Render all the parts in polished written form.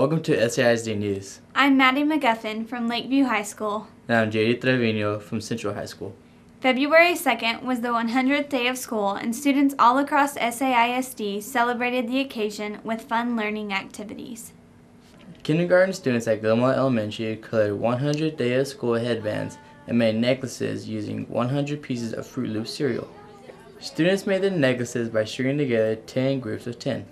Welcome to SAISD News. I'm Maddie McGuffin from Lakeview High School. And I'm Trevino from Central High School. February 2nd was the 100th day of school, and students all across SAISD celebrated the occasion with fun learning activities. Kindergarten students at Gilmore Elementary colored 100 day of school headbands and made necklaces using 100 pieces of Fruit Loop cereal. Students made the necklaces by stringing together 10 groups of 10.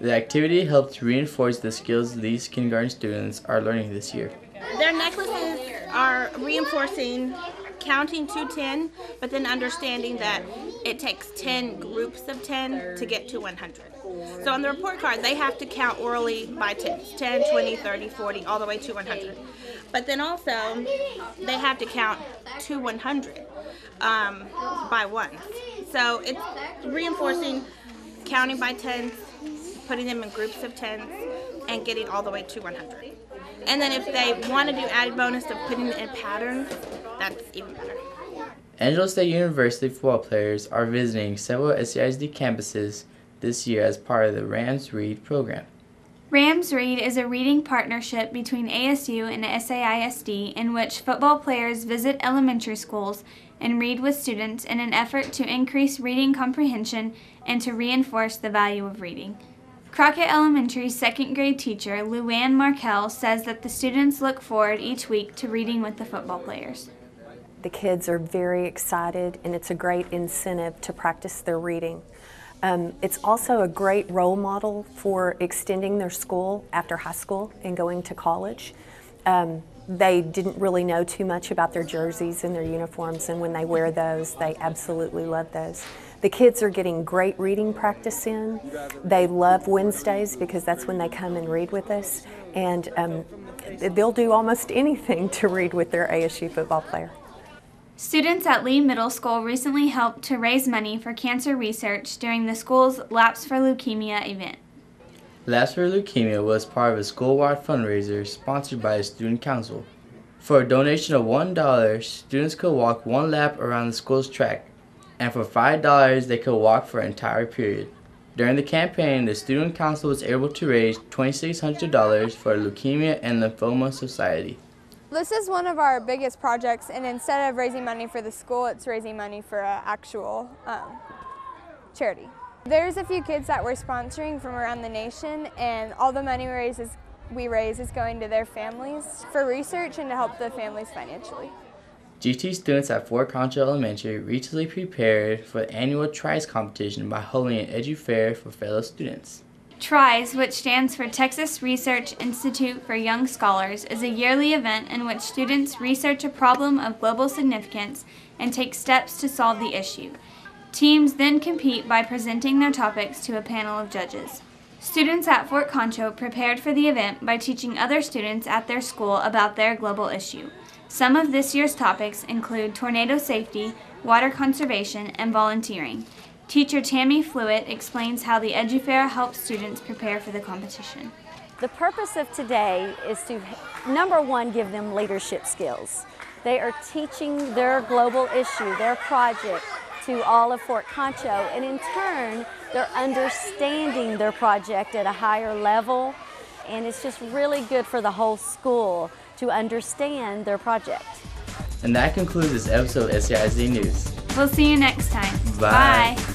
The activity helped reinforce the skills these kindergarten students are learning this year. Their necklaces are reinforcing counting to 10, but then understanding that it takes 10 groups of 10 to get to 100. So on the report card, they have to count orally by 10s, 10, 20, 30, 40, all the way to 100. But then also, they have to count to 100 by ones. So it's reinforcing counting by 10s, putting them in groups of 10s, and getting all the way to 100. And then if they want to do added bonus of putting it in patterns, that's even better. Angelo State University football players are visiting several SAISD campuses this year as part of the Rams Read program. Rams Read is a reading partnership between ASU and SAISD in which football players visit elementary schools and read with students in an effort to increase reading comprehension and to reinforce the value of reading. Crockett Elementary's second grade teacher, Luann Markell, says that the students look forward each week to reading with the football players. The kids are very excited, and it's a great incentive to practice their reading. It's also a great role model for extending their school after high school and going to college. They didn't really know too much about their jerseys and their uniforms, and when they wear those, they absolutely love those. The kids are getting great reading practice in. They love Wednesdays because that's when they come and read with us, and they'll do almost anything to read with their ASU football player. Students at Lee Middle School recently helped to raise money for cancer research during the school's Laps for Leukemia event. Laps for Leukemia was part of a school-wide fundraiser sponsored by the Student Council. For a donation of $1, students could walk one lap around the school's track, and for $5, they could walk for an entire period. During the campaign, the Student Council was able to raise $2,600 for Leukemia and Lymphoma Society. This is one of our biggest projects, and instead of raising money for the school, it's raising money for an actual charity. There's a few kids that we're sponsoring from around the nation, and all the money we raise is going to their families for research and to help the families financially. GT students at Fort Concho Elementary recently prepared for the annual TRIYS competition by holding an EduFair for fellow students. TRIYS, which stands for Texas Research Institute for Young Scholars, is a yearly event in which students research a problem of global significance and take steps to solve the issue. Teams then compete by presenting their topics to a panel of judges. Students at Fort Concho prepared for the event by teaching other students at their school about their global issue. Some of this year's topics include tornado safety, water conservation, and volunteering. Teacher Tammy Flewitt explains how the EduFair helps students prepare for the competition. The purpose of today is to, number one, give them leadership skills. They are teaching their global issue, their project, to all of Fort Concho, and in turn, they're understanding their project at a higher level, and it's just really good for the whole school to understand their project. And that concludes this episode of SAISD News. We'll see you next time. Bye. Bye.